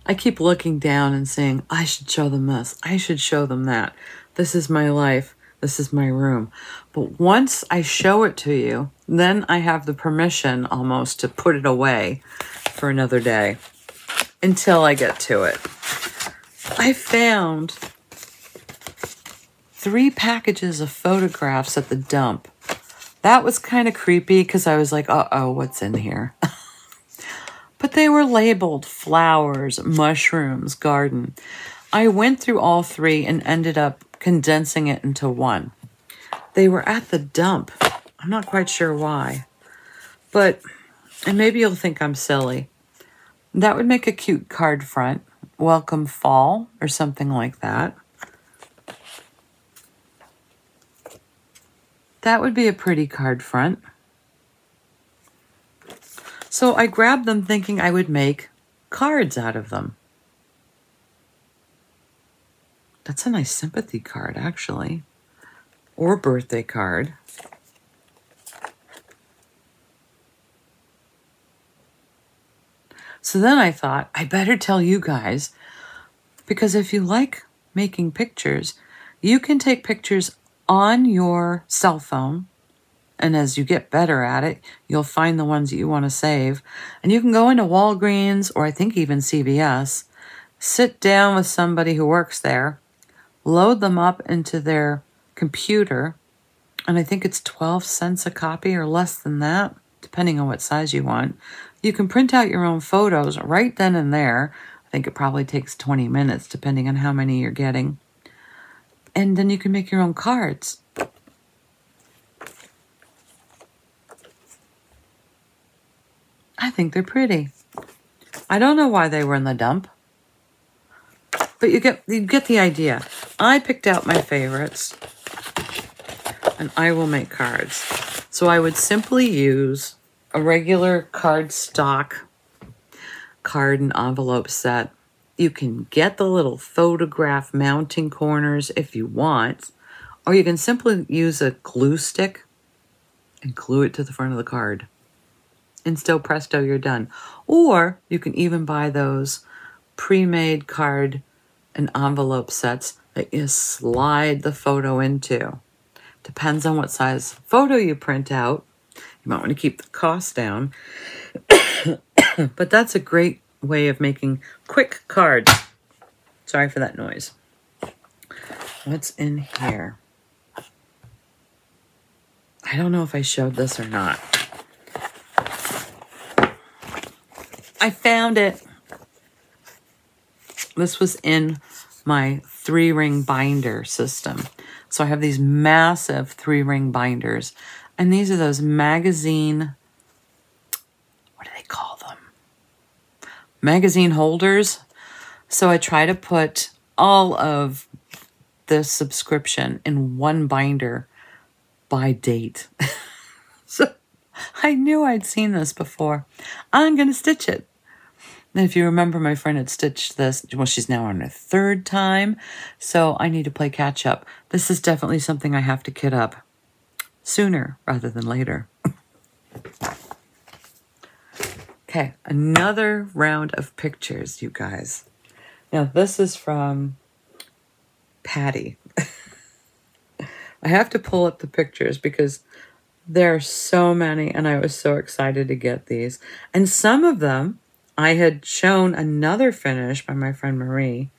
I keep looking down and saying, I should show them this. I should show them that. This is my life. This is my room. But once I show it to you, then I have the permission almost to put it away for another day until I get to it. I found 3 packages of photographs at the dump. That was kind of creepy because I was like, uh-oh, what's in here? But they were labeled flowers, mushrooms, garden. I went through all 3 and ended up condensing it into one. They were at the dump. I'm not quite sure why. But, and maybe you'll think I'm silly. That would make a cute card front. Welcome fall or something like that. That would be a pretty card front. So I grabbed them thinking I would make cards out of them. That's a nice sympathy card, actually. Or birthday card. So then I thought, I better tell you guys Because if you like making pictures, you can take pictures on your cell phone. And as you get better at it, you'll find the ones that you want to save. And you can go into Walgreens or I think even CVS, sit down with somebody who works there, load them up into their computer, and I think it's 12 cents a copy or less than that, depending on what size you want. You can print out your own photos right then and there. I think it probably takes 20 minutes, depending on how many you're getting. And then you can make your own cards. I think they're pretty. I don't know why they were in the dump, but you get the idea. I picked out my favorites, and I will make cards. So I would simply use a regular card stock card and envelope set. You can get the little photograph mounting corners if you want, or you can simply use a glue stick and glue it to the front of the card. And still presto, you're done. Or you can even buy those pre-made card and envelope sets that you slide the photo into. Depends on what size photo you print out. You might want to keep the cost down. But that's a great way of making quick cards. Sorry for that noise. What's in here? I don't know if I showed this or not. I found it. This was in my 3-ring binder system. So I have these massive 3-ring binders. And these are those magazine, what do they call them? Magazine holders. So I try to put all of this subscription in one binder by date. So I knew I'd seen this before. I'm going to stitch it. And if you remember, my friend had stitched this. Well, she's now on her 3rd time, so I need to play catch up. This is definitely something I have to kit up sooner rather than later. Okay, another round of pictures, you guys. Now, this is from Patty. I have to pull up the pictures because there are so many, and I was so excited to get these. And some of them, I had shown another finish by my friend Marie.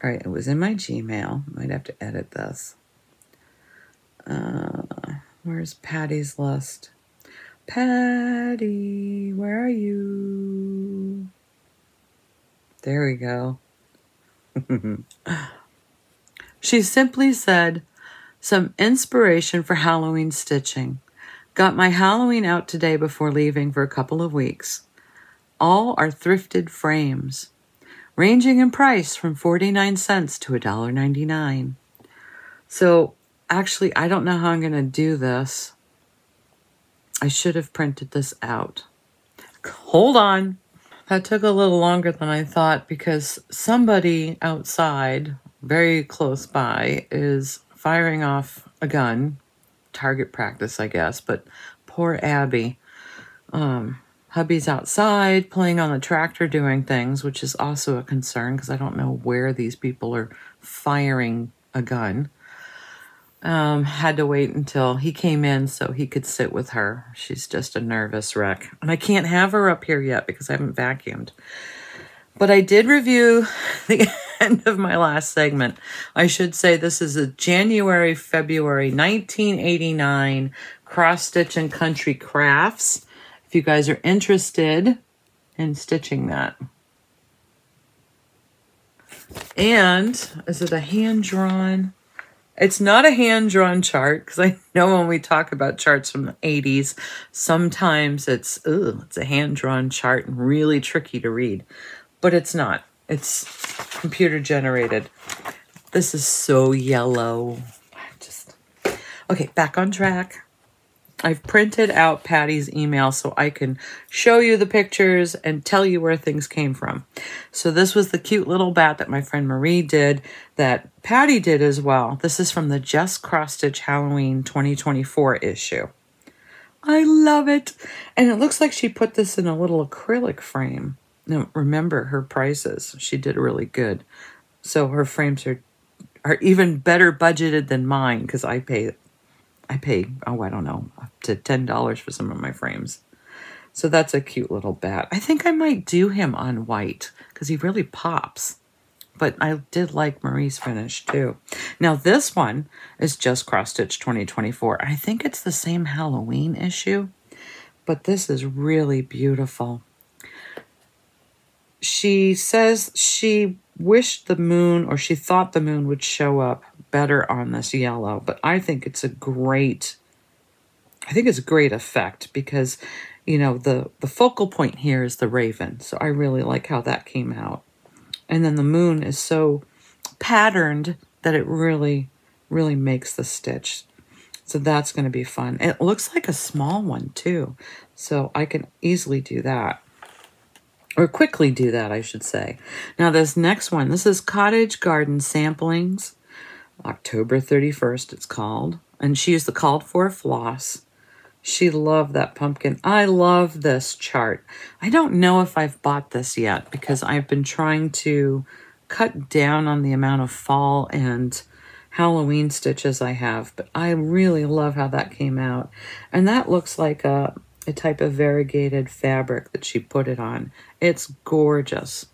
All right, it was in my Gmail. Might have to edit this. Where's Patty's list? Patty, where are you? There we go. She simply said, some inspiration for Halloween stitching. Got my Halloween out today before leaving for a couple of weeks. All are thrifted frames, ranging in price from 49 cents to $1.99. So actually, I don't know how I'm going to do this. I should have printed this out. Hold on. That took a little longer than I thought because somebody outside, very close by, is firing off a gun. Target practice, I guess, but poor Abby. Hubby's outside playing on the tractor doing things, which is also a concern because I don't know where these people are firing a gun. Had to wait until he came in so he could sit with her. She's just a nervous wreck. And I can't have her up here yet because I haven't vacuumed. But I did review the end of my last segment. I should say this is a January-February 1989 cross-stitch and country crafts. If you guys are interested in stitching that. And is it a hand-drawn? It's not a hand-drawn chart, because I know when we talk about charts from the 80s, sometimes it's a hand-drawn chart and really tricky to read. But it's not. It's computer-generated. This is so yellow. Okay, back on track. I've printed out Patty's email so I can show you the pictures and tell you where things came from. So this was the cute little bat that my friend Marie did that Patty did as well. This is from the Just Cross Stitch Halloween 2024 issue. I love it. And it looks like she put this in a little acrylic frame. Now, remember her prices. She did really good. So her frames are even better budgeted than mine because I pay, oh, I don't know, up to $10 for some of my frames. So that's a cute little bat. I think I might do him on white because he really pops. But I did like Marie's finish too. Now this one is just Cross Stitch 2024. I think it's the same Halloween issue, but this is really beautiful. She says she wished the moon, or she thought the moon would show up better on this yellow, but I think it's a great effect because, you know, the focal point here is the raven. So I really like how that came out. And then the moon is so patterned that it really, really makes the stitch. So that's going to be fun. It looks like a small one too. So I can easily do that. Or quickly do that, I should say. Now this next one, this is Cottage Garden Samplings. October 31st it's called. And she used the called for floss. She loved that pumpkin. I love this chart. I don't know if I've bought this yet because I've been trying to cut down on the amount of fall and Halloween stitches I have, but I really love how that came out. And that looks like a type of variegated fabric that she put it on. It's gorgeous.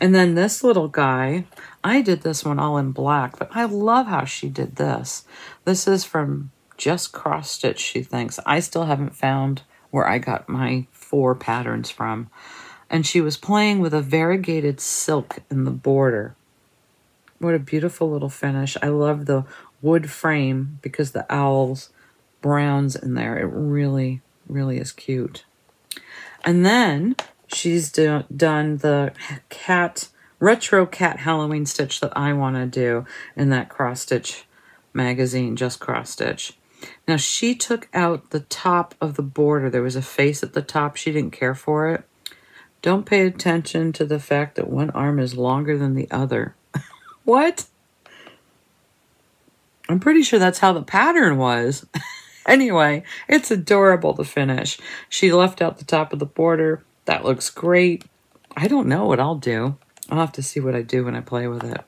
And then this little guy, I did this one all in black, but I love how she did this. This is from Just Cross Stitch, she thinks. I still haven't found where I got my 4 patterns from. And she was playing with a variegated silk in the border. What a beautiful little finish. I love the wood frame because the owl's browns in there. It really, really is cute. And then she's done the retro cat Halloween stitch that I want to do in that Cross Stitch magazine, Just Cross Stitch. Now she took out the top of the border. There was a face at the top. She didn't care for it. Don't pay attention to the fact that one arm is longer than the other. What? I'm pretty sure that's how the pattern was. Anyway, it's adorable, the finish. She left out the top of the border. That looks great. I don't know what I'll do. I'll have to see what I do when I play with it.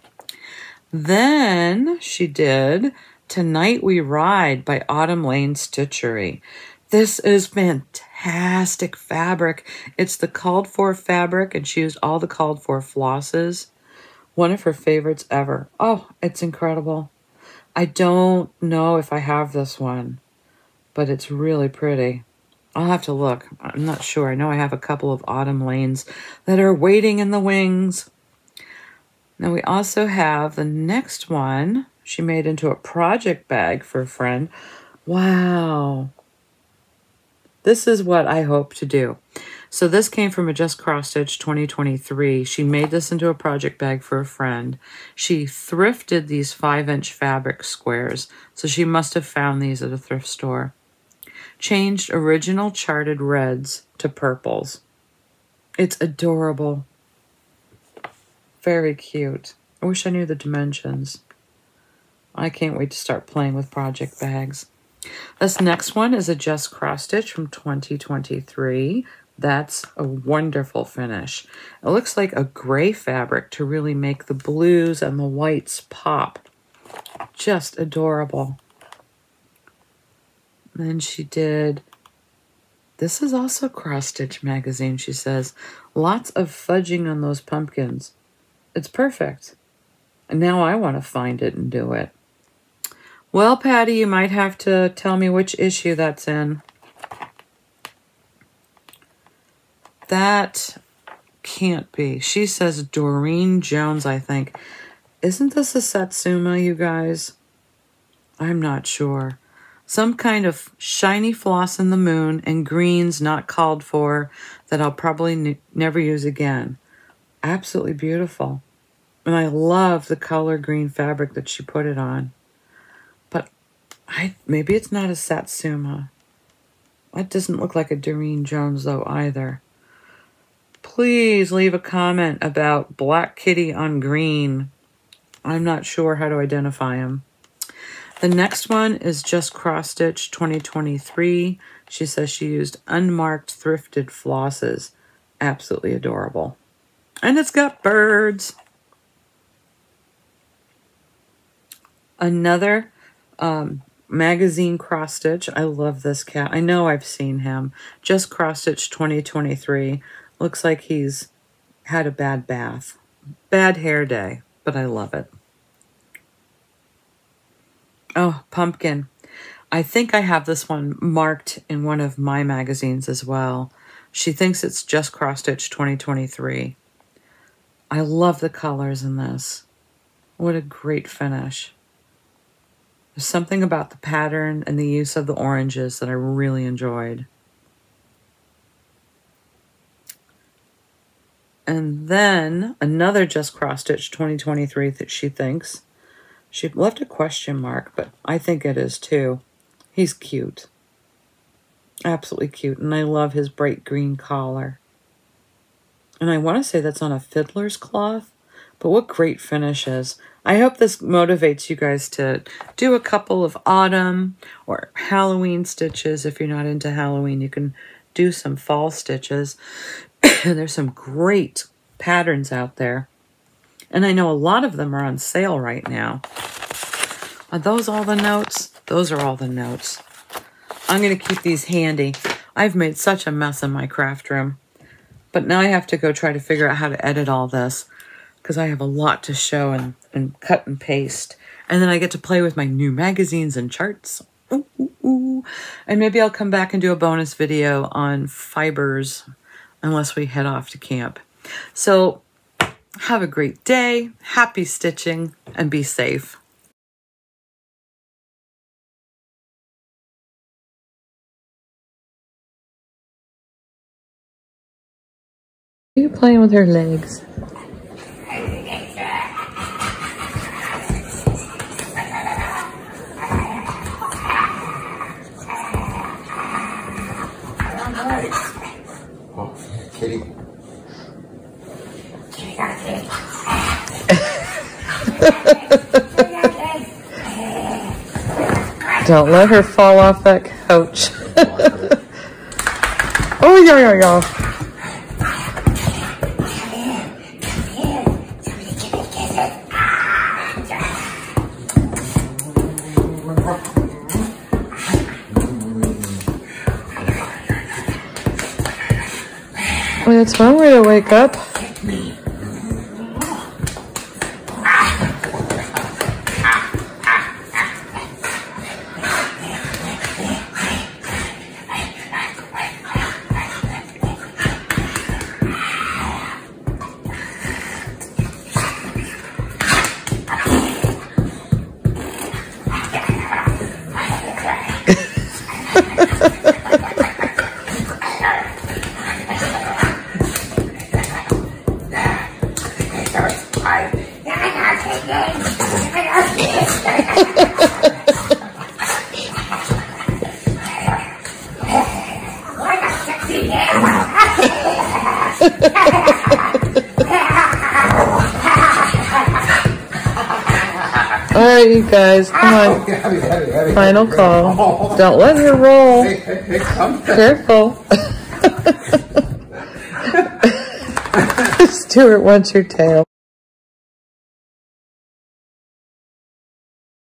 Then she did Tonight We Ride by Autumn Lane Stitchery. This is fantastic fabric. It's the called for fabric, and she used all the called for flosses. One of her favorites ever. Oh, it's incredible. I don't know if I have this one, but it's really pretty. I'll have to look. I'm not sure. I know I have a couple of Autumn Lanes that are waiting in the wings. Now we also have the next one. She made into a project bag for a friend. Wow. This is what I hope to do. So this came from a Just Cross Stitch 2023. She made this into a project bag for a friend. She thrifted these 5-inch fabric squares. So she must have found these at a thrift store. Changed original charted reds to purples. It's adorable. Very cute. I wish I knew the dimensions. I can't wait to start playing with project bags. This next one is a Just Cross Stitch from 2023. That's a wonderful finish. It looks like a gray fabric to really make the blues and the whites pop. Just adorable. Then she did, this is also Cross Stitch magazine, she says. Lots of fudging on those pumpkins. It's perfect. And now I want to find it and do it. Well, Patty, you might have to tell me which issue that's in. That can't be. She says Doreen Jones, I think. Isn't this a Satsuma, you guys? I'm not sure. Some kind of shiny floss in the moon and greens not called for that I'll probably never use again. Absolutely beautiful. And I love the color green fabric that she put it on. But maybe it's not a Satsuma. That doesn't look like a Doreen Jones, though, either. Please leave a comment about Black Kitty on green. I'm not sure how to identify him. The next one is Just Cross Stitch 2023. She says she used unmarked thrifted flosses. Absolutely adorable. And it's got birds. Another magazine cross stitch. I love this cat. I know I've seen him. Just cross stitch 2023. Looks like he's had a bad bath. Bad hair day, but I love it. Oh, pumpkin. I think I have this one marked in one of my magazines as well. She thinks it's just cross stitch 2023. I love the colors in this. What a great finish. There's something about the pattern and the use of the oranges that I really enjoyed. And then another just cross stitch 2023 that she thinks. She left a question mark, but I think it is too. He's cute. Absolutely cute. And I love his bright green collar. And I want to say that's on a fiddler's cloth, but what great finishes. I hope this motivates you guys to do a couple of autumn or Halloween stitches. If you're not into Halloween, you can do some fall stitches. There's some great patterns out there. And I know a lot of them are on sale right now. Are those all the notes? Those are all the notes. I'm going to keep these handy. I've made such a mess in my craft room. But now I have to go try to figure out how to edit all this, because I have a lot to show and cut and paste. And then I get to play with my new magazines and charts. Ooh, ooh, ooh. And maybe I'll come back and do a bonus video on fibers unless we head off to camp. So have a great day, happy stitching, and be safe. Are you playing with her legs? Oh, kitty. Don't let her fall off that couch. Oh, yeah. Well, that's one way to wake up. All right, you guys, come on. Final call. Don't let her roll. Careful. Stuart wants your tail.